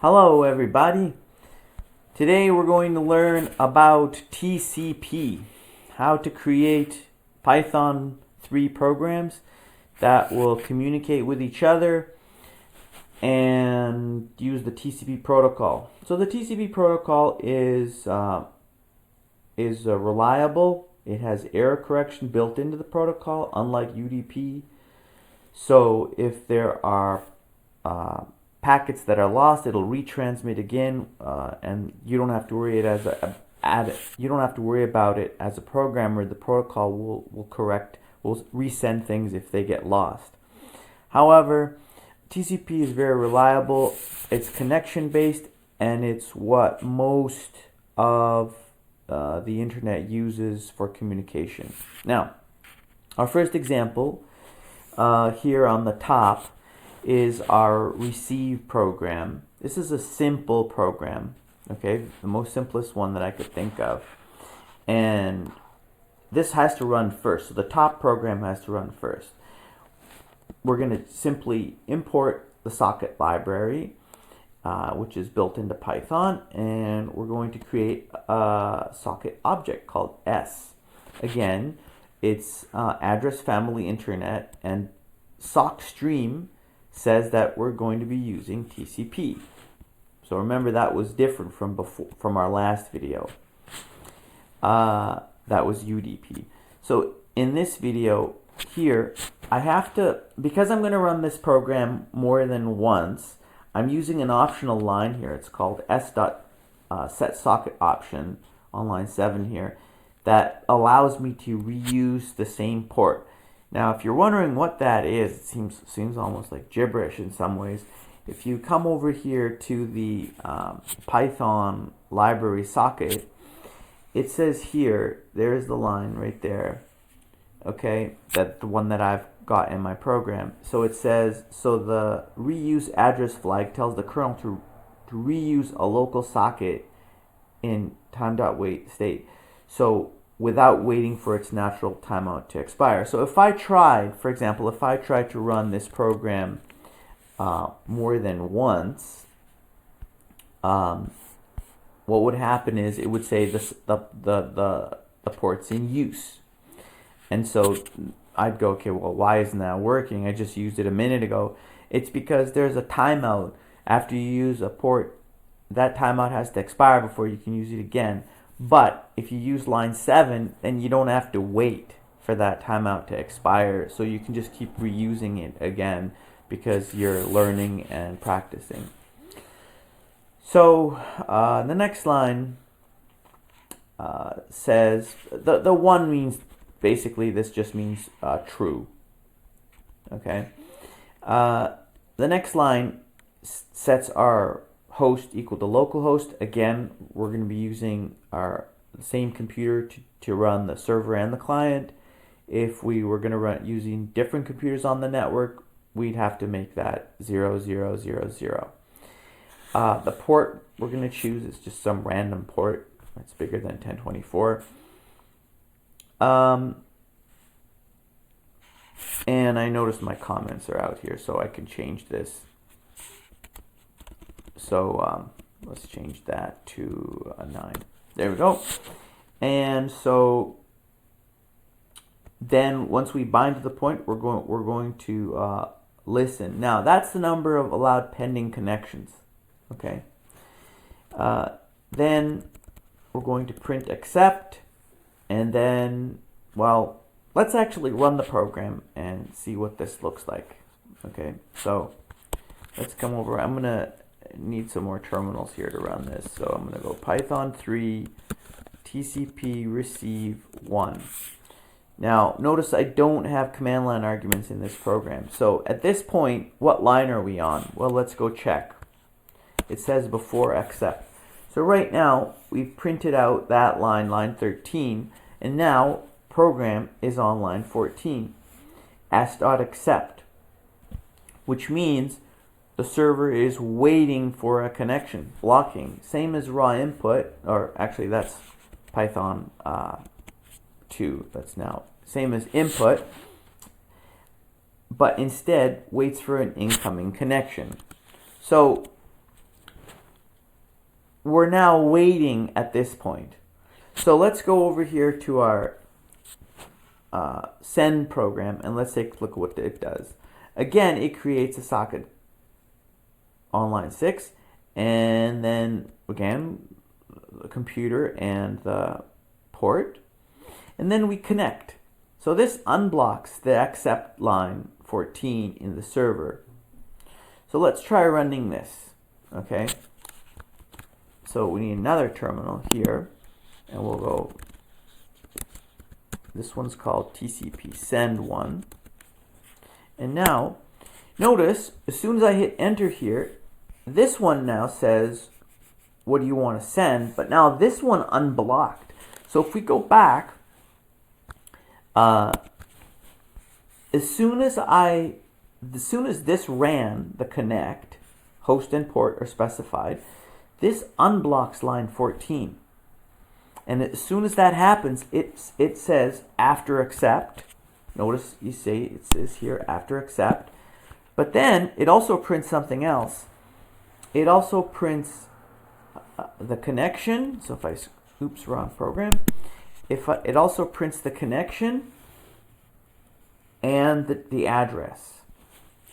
Hello everybody. Today we're going to learn about TCP, how to create Python 3 programs that will communicate with each other and use the TCP protocol. So the TCP protocol is reliable. It has error correction built into the protocol, unlike UDP. So if there are packets that are lost, it'll retransmit again, and you don't have to worry about it as a programmer. The protocol will resend things if they get lost. However, TCP is very reliable. It's connection based, and it's what most of the internet uses for communication. Now, our first example here on the top is our receive program. This is a simple program, okay, the most simplest one that I could think of. And this has to run first, so the top program has to run first. We're going to simply import the socket library, which is built into Python, and we're going to create a socket object called S. Again, it's address family internet, and sock stream says that we're going to be using TCP. So remember, that was different from our last video. That was UDP. So in this video here, I have to, because I'm going to run this program more than once, I'm using an optional line here. It's called set socket option on line 7 here, that allows me to reuse the same port. Now, if you're wondering what that is, it seems almost like gibberish in some ways. If you come over here to the Python library socket, it says here, there's the line right there, okay, that the one that I've got in my program. So it says, so the reuse address flag tells the kernel to reuse a local socket in time.wait state. So without waiting for its natural timeout to expire. So if I tried, for example, if I tried to run this program more than once, what would happen is it would say the port's in use. And so I'd go, okay, well, why isn't that working? I just used it a minute ago. It's because there's a timeout. After you use a port, that timeout has to expire before you can use it again. But if you use line 7, then you don't have to wait for that timeout to expire. So you can just keep reusing it again because you're learning and practicing. So the next line says, the one means, basically this just means true. Okay. The next line sets our host equal to localhost. Again, we're going to be using our same computer to run the server and the client. If we were going to run using different computers on the network, we'd have to make that 0000. The port we're going to choose is just some random port that's bigger than 1024. And I noticed my comments are out here, so I can change this. So let's change that to a 9. There we go. And so then once we bind to the point, we're going to listen. Now that's the number of allowed pending connections. Okay. Then we're going to print accept, and then, well, let's actually run the program and see what this looks like. Okay. So let's come over. I'm gonna need some more terminals here to run this. So I'm going to go Python 3 TCP receive 1. Now notice I don't have command line arguments in this program. So at this point, what line are we on? Well, let's go check. It says before accept. So right now we've printed out that line, line 13, and now program is on line 14. s.accept, which means the server is waiting for a connection, blocking. Same as raw input, or actually that's Python 2. That's now same as input, but instead waits for an incoming connection. So we're now waiting at this point. So let's go over here to our send program, and let's take a look at what it does. Again, it creates a socket on line 6, and then again the computer and the port, and then we connect. So this unblocks the accept line 14 in the server. So let's try running this. Okay, so we need another terminal here, and we'll go, this one's called TCP send 1. And now notice as soon as I hit enter here, this one now says what do you want to send, but now this one unblocked. So if we go back, as soon as this ran, the connect, host and port are specified, this unblocks line 14. And as soon as that happens, it says after accept. Notice you say it says here after accept. But then it also prints something else. It also prints the connection. So if I, oops, wrong program. It also prints the connection and the address.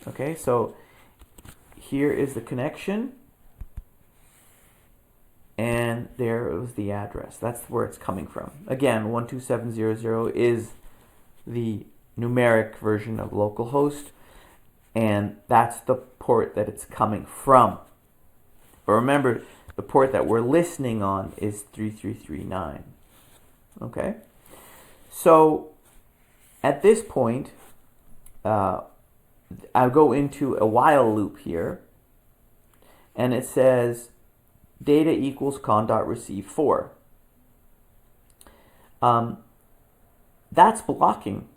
Okay, so here is the connection, and there is the address. That's where it's coming from. Again, 127.0.0 is the numeric version of localhost, and that's the port that it's coming from. But remember, the port that we're listening on is 3339. Okay, so at this point, I'll go into a while loop here, and it says data equals con.receive 4. That's blocking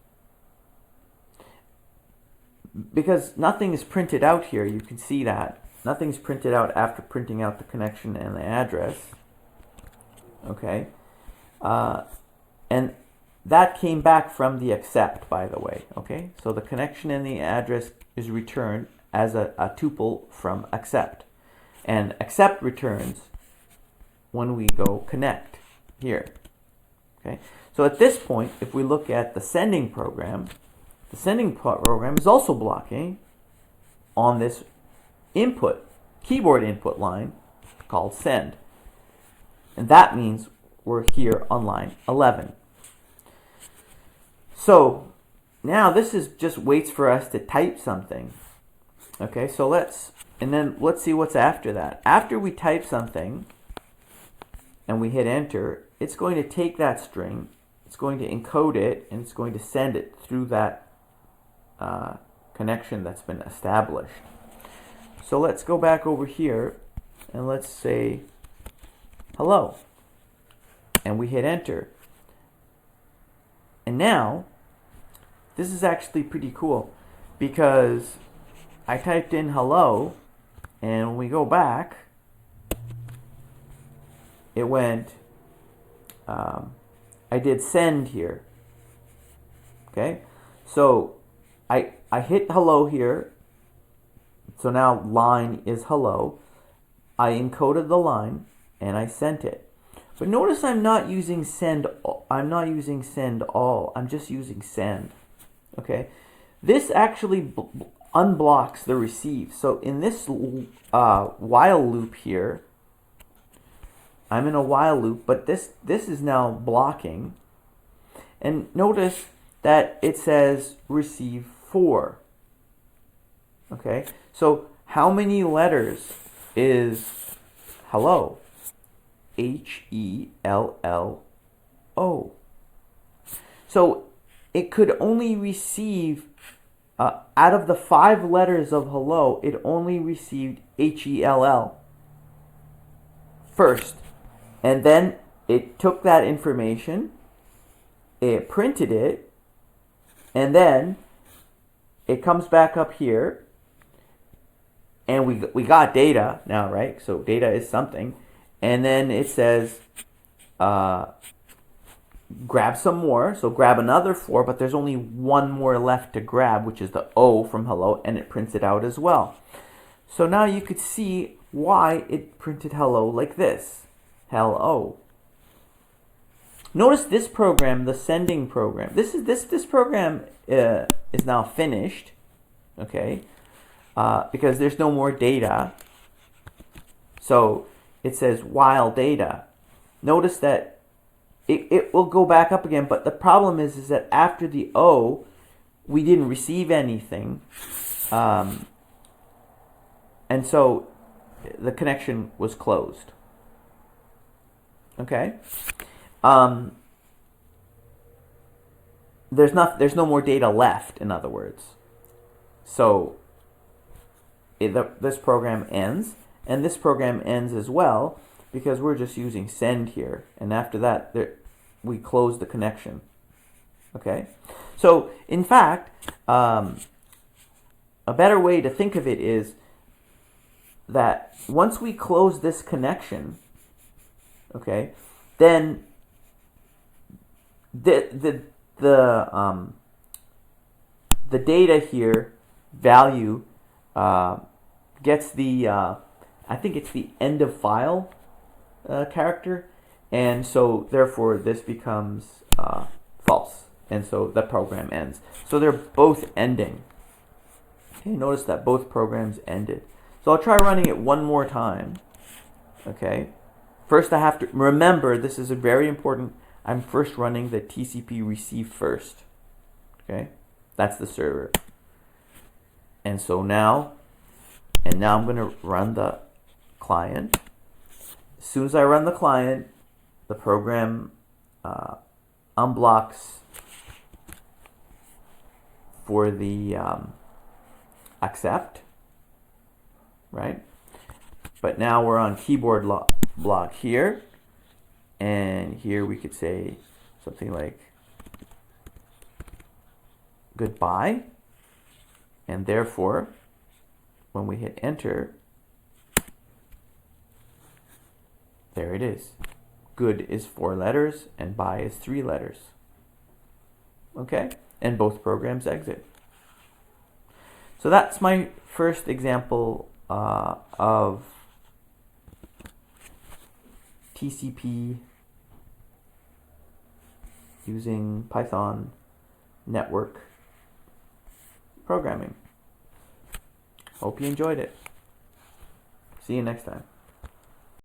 because nothing is printed out here. You can see that nothing's printed out after printing out the connection and the address. Okay, and that came back from the accept, by the way. Okay, so the connection and the address is returned as a tuple from accept, and accept returns when we go connect here. Okay, so at this point, if we look at the sending program is also blocking on this input, keyboard input line called send, and that means we're here on line 11. So now this is just waits for us to type something. Okay, so let's see what's after that. After we type something and we hit enter, it's going to take that string, it's going to encode it, and it's going to send it through that connection that's been established. So let's go back over here and let's say hello, and we hit enter. And now this is actually pretty cool because I typed in hello, and when we go back, it went, I did send here. Okay, so I hit hello here, so now line is hello. I encoded the line and I sent it. But notice I'm not using send. I'm not using send all. I'm just using send. Okay, this actually unblocks the receive. So in this while loop here, I'm in a while loop, but this is now blocking. And notice that it says receive 4. Okay, so how many letters is hello? HELLO. So it could only receive, out of the 5 letters of hello, it only received HELL first. And then it took that information, it printed it, and then it comes back up here, and we got data now, right? So data is something. And then it says, grab some more. So grab another 4, but there's only one more left to grab, which is the O from hello, and it prints it out as well. So now you could see why it printed hello like this. Hello. Notice this program, the sending program. This program is now finished, okay? Because there's no more data. So it says while data. Notice that it will go back up again, but the problem is that after the O, we didn't receive anything. And so the connection was closed. Okay? There's no more data left, in other words. So this program ends, and this program ends as well, because we're just using send here, and after that we close the connection. Okay? So in fact, a better way to think of it is that once we close this connection, okay, then the data here value gets the I think it's the end of file character, and so therefore this becomes false, and so the program ends. So they're both ending. Okay, notice that both programs ended. So I'll try running it one more time. Okay. First I have to remember, this is a very important, I'm first running the TCP receive first. Okay. That's the server. And so now I'm going to run the client. As soon as I run the client, the program unblocks for the accept, right? But now we're on keyboard block here, and here we could say something like goodbye, and therefore when we hit enter, there it is. Good is 4 letters and bye is 3 letters. Okay, and both programs exit. So that's my first example of TCP using Python network programming. Hope you enjoyed it. See you next time.